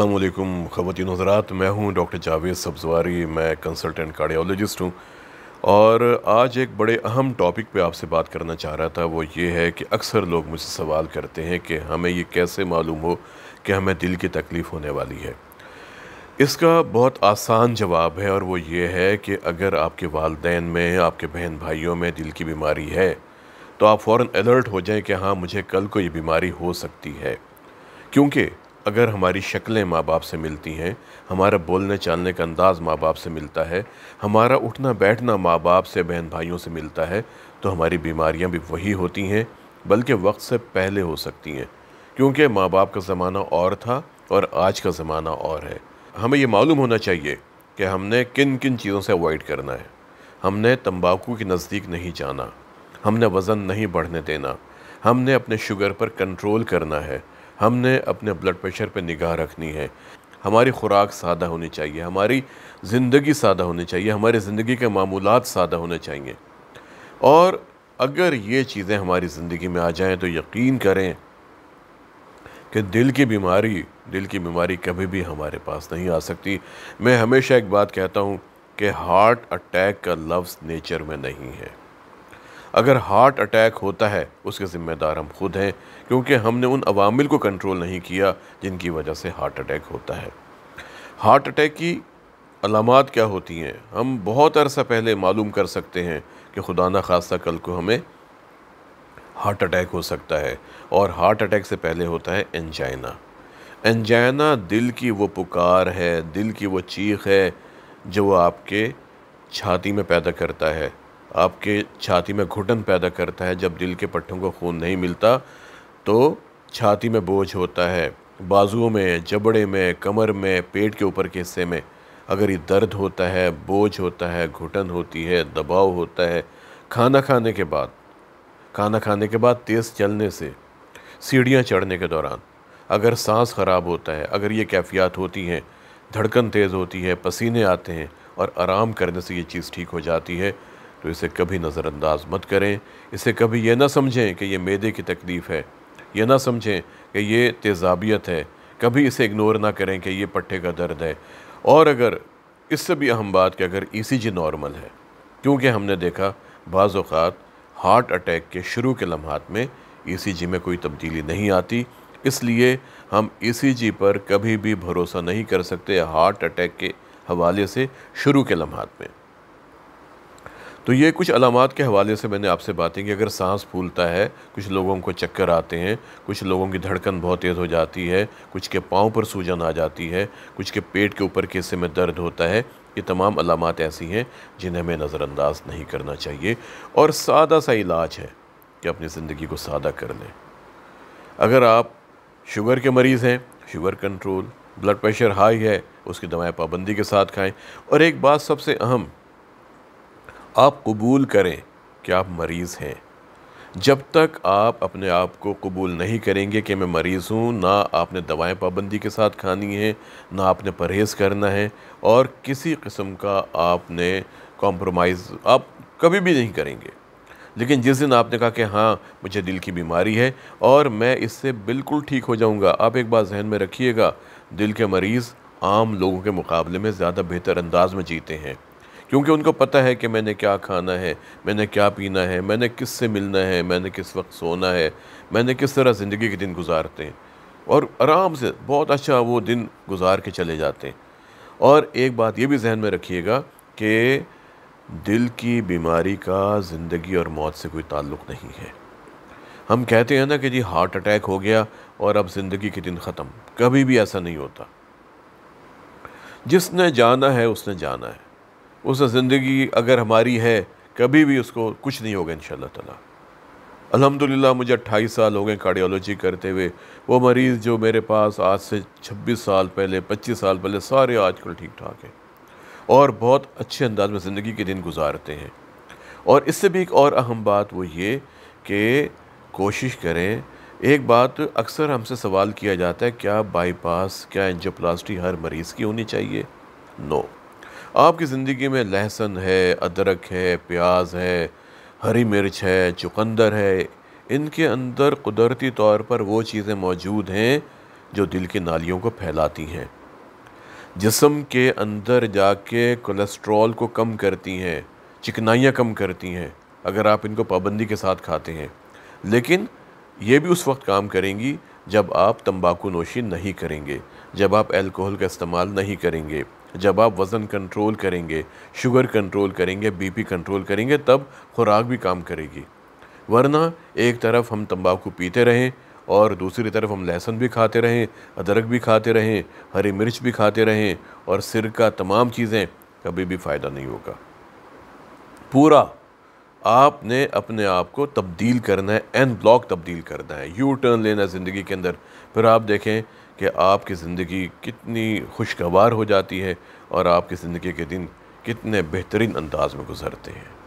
अस्सलाम वालेकुम ख़वातीन हज़रात, मैं हूं डॉक्टर जावेद सब्ज़वारी। मैं कंसल्टेंट कार्डियोलॉजिस्ट हूं और आज एक बड़े अहम टॉपिक पे आपसे बात करना चाह रहा था। वो ये है कि अक्सर लोग मुझसे सवाल करते हैं कि हमें ये कैसे मालूम हो कि हमें दिल की तकलीफ़ होने वाली है। इसका बहुत आसान जवाब है और वो ये है कि अगर आपके वालिदैन में, आपके बहन भाइयों में दिल की बीमारी है तो आप फ़ौरन अलर्ट हो जाएं कि हाँ, मुझे कल को ये बीमारी हो सकती है। क्योंकि अगर हमारी शक्लें माँ बाप से मिलती हैं, हमारा बोलने चालने का अंदाज़ माँ बाप से मिलता है, हमारा उठना बैठना माँ बाप से, बहन भाइयों से मिलता है, तो हमारी बीमारियाँ भी वही होती हैं, बल्कि वक्त से पहले हो सकती हैं। क्योंकि माँ बाप का ज़माना और था और आज का ज़माना और है। हमें ये मालूम होना चाहिए कि हमने किन किन चीज़ों से अवॉइड करना है। हमने तंबाकू के नज़दीक नहीं जाना, हमने वज़न नहीं बढ़ने देना, हमने अपने शुगर पर कंट्रोल करना है, हमने अपने ब्लड प्रेशर पर निगाह रखनी है, हमारी खुराक सादा होनी चाहिए, हमारी ज़िंदगी सादा होनी चाहिए, हमारी ज़िंदगी के मामूलात सादा होने चाहिए। और अगर ये चीज़ें हमारी ज़िंदगी में आ जाएं तो यकीन करें कि दिल की बीमारी कभी भी हमारे पास नहीं आ सकती। मैं हमेशा एक बात कहता हूँ कि हार्ट अटैक का लफ्ज़ नेचर में नहीं है। अगर हार्ट अटैक होता है उसके ज़िम्मेदार हम खुद हैं, क्योंकि हमने उन अवामिल को कंट्रोल नहीं किया जिनकी वजह से हार्ट अटैक होता है। हार्ट अटैक की अलामात क्या होती हैं हम बहुत अरसा पहले मालूम कर सकते हैं कि खुदा न खास्ता कल को हमें हार्ट अटैक हो सकता है। और हार्ट अटैक से पहले होता है एंजाइना। एंजाइना दिल की वो पुकार है, दिल की वो चीख है जो आपके छाती में पैदा करता है, आपके छाती में घुटन पैदा करता है। जब दिल के पट्टों को खून नहीं मिलता तो छाती में बोझ होता है, बाजुओं में, जबड़े में, कमर में, पेट के ऊपर के हिस्से में अगर ये दर्द होता है, बोझ होता है, घुटन होती है, दबाव होता है। खाना खाने के बाद तेज़ चलने से, सीढ़ियाँ चढ़ने के दौरान अगर सांस ख़राब होता है, अगर ये कैफ़ियत होती हैं, धड़कन तेज़ होती है, पसीने आते हैं और आराम करने से ये चीज़ ठीक हो जाती है, तो इसे कभी नज़रअंदाज मत करें। इसे कभी ये ना समझें कि ये मैदे की तकलीफ़ है, ये ना समझें कि ये तेज़ाबियत है। कभी इसे इग्नोर ना करें कि ये पट्टे का दर्द है। और अगर इससे भी अहम बात कि अगर ईसीजी नॉर्मल है, क्योंकि हमने देखा बाज़ औक़ात हार्ट अटैक के शुरू के लम्हात में ईसीजी में कोई तब्दीली नहीं आती, इसलिए हम ईसीजी पर कभी भी भरोसा नहीं कर सकते हार्ट अटैक के हवाले से शुरू के लम्हात में। तो ये कुछ अलामात के हवाले से मैंने आपसे बातें की। अगर सांस फूलता है, कुछ लोगों को चक्कर आते हैं, कुछ लोगों की धड़कन बहुत तेज़ हो जाती है, कुछ के पाँव पर सूजन आ जाती है, कुछ के पेट के ऊपर के हिस्से में दर्द होता है, ये तमाम अलामात ऐसी हैं जिन्हें हमें नज़रअंदाज नहीं करना चाहिए। और सादा सा इलाज है कि अपनी ज़िंदगी को सादा कर लें। अगर आप शुगर के मरीज़ हैं, sugar control, blood pressure high है, उसकी दवाएँ पाबंदी के साथ खाएँ। और एक बात सबसे अहम, आप कबूल करें कि आप मरीज़ हैं। जब तक आप अपने आप को कबूल नहीं करेंगे कि मैं मरीज़ हूँ, ना आपने दवाएं पाबंदी के साथ खानी है, ना आपने परहेज़ करना है, और किसी किस्म का आपने कॉम्प्रोमाइज़ आप कभी भी नहीं करेंगे। लेकिन जिस दिन आपने कहा कि हाँ, मुझे दिल की बीमारी है और मैं इससे बिल्कुल ठीक हो जाऊँगा, आप एक बात जहन में रखिएगा, दिल के मरीज़ आम लोगों के मुकाबले में ज़्यादा बेहतर अंदाज में जीते हैं, क्योंकि उनको पता है कि मैंने क्या खाना है, मैंने क्या पीना है, मैंने किससे मिलना है, मैंने किस वक्त सोना है, मैंने किस तरह ज़िंदगी के दिन गुजारते हैं, और आराम से बहुत अच्छा वो दिन गुजार के चले जाते हैं। और एक बात ये भी जहन में रखिएगा कि दिल की बीमारी का ज़िंदगी और मौत से कोई ताल्लुक़ नहीं है। हम कहते हैं ना कि जी हार्ट अटैक हो गया और अब ज़िंदगी के दिन ख़त्म, कभी भी ऐसा नहीं होता। जिसने जाना है उसने जाना है, उस ज़िंदगी अगर हमारी है, कभी भी उसको कुछ नहीं होगा इंशाअल्लाह ताला। अल्हम्दुलिल्लाह मुझे 28 साल हो गए कार्डियोलॉजी करते हुए। वो मरीज़ जो मेरे पास आज से 26 साल पहले, 25 साल पहले, सारे आजकल ठीक ठाक हैं और बहुत अच्छे अंदाज में ज़िंदगी के दिन गुजारते हैं। और इससे भी एक और अहम बात वो ये कि कोशिश करें, एक बात अक्सर हमसे सवाल किया जाता है, क्या बाईपास, क्या एंजियोप्लास्टी हर मरीज़ की होनी चाहिए? नो। आपकी ज़िंदगी में लहसुन है, अदरक है, प्याज है, हरी मिर्च है, चुकंदर है, इनके अंदर कुदरती तौर पर वो चीज़ें मौजूद हैं جو دل کی نالیوں کو پھیلاتی ہیں، جسم کے اندر جا کے کولیسٹرول کو کم کرتی ہیں، چکنائیاں کم کرتی ہیں اگر آپ ان کو پابندی کے ساتھ کھاتے ہیں۔ لیکن یہ بھی اس وقت کام کریں گی جب آپ تمباکو نوشی نہیں کریں گے، جب آپ الکوہل کا استعمال نہیں کریں گے، جب آپ وزن کنٹرول کریں گے، شوگر کنٹرول کریں گے، بی پی کنٹرول کریں گے، تب خوراک بھی کام کرے گی۔ ورنہ ایک طرف ہم تمباکو پیتے رہیں اور دوسری طرف ہم لہسن بھی کھاتے رہیں، ادرک بھی کھاتے رہیں، ہری مرچ بھی کھاتے رہیں اور سرکہ، تمام چیزیں، کبھی بھی فائدہ نہیں ہوگا۔ پورا آپ نے اپنے آپ کو تبدیل کرنا ہے، این بلاک تبدیل کرنا ہے، یو ٹرن لینا ہے زندگی کے اندر۔ پھر آپ دیکھیں کہ آپ کی زندگی کتنی خوشگوار ہو جاتی ہے اور آپ کی زندگی کے دن کتنے بہترین انداز میں گزرتے ہیں۔